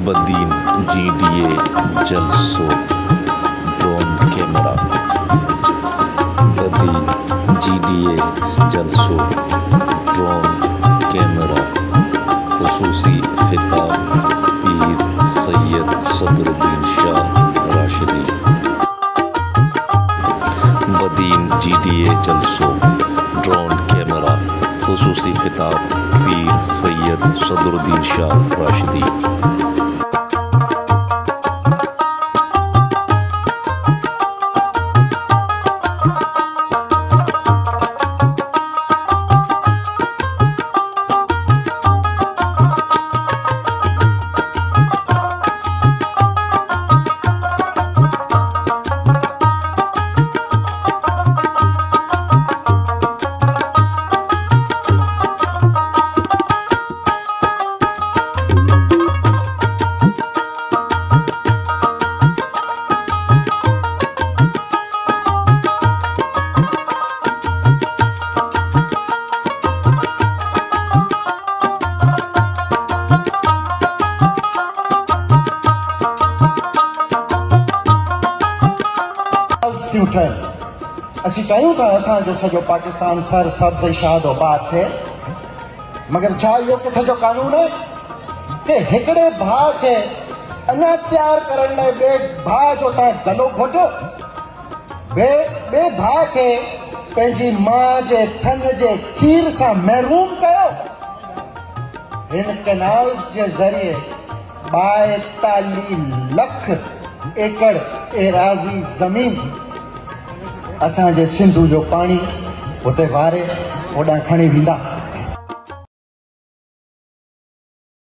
Badin GDA जलसो drone camera. Badin GDA जलसो drone camera खुसूसी खिताब पीर सैयद सदरुद्दीन शाह राशिदी। बदीन GDA जलसो ड्रोन कैमरा खुसूसी खिताब पीर सैयद सदरुद्दीन शाह राशिदी। असी चाहियूं था असांजो सॼो पाकिस्तान सर सब्ज़ शाद आबाद थिए, मगर छा इहो किथे जो कानून है कि हिकिड़े भाउ खे अञा तयार करण लाइ ॿिए भाउ जो तव्हां गलो घोटियो, ॿिए भाउ खे पंहिंजी माउ जे थन जे खीर सां महरूम कयो। हिन कैनाल्स जे ज़रिए 42 लख एकड़ एराज़ी ज़मीन असांजे सिंधु जो पाणी उते वारे ओॾां खणी वेंदा।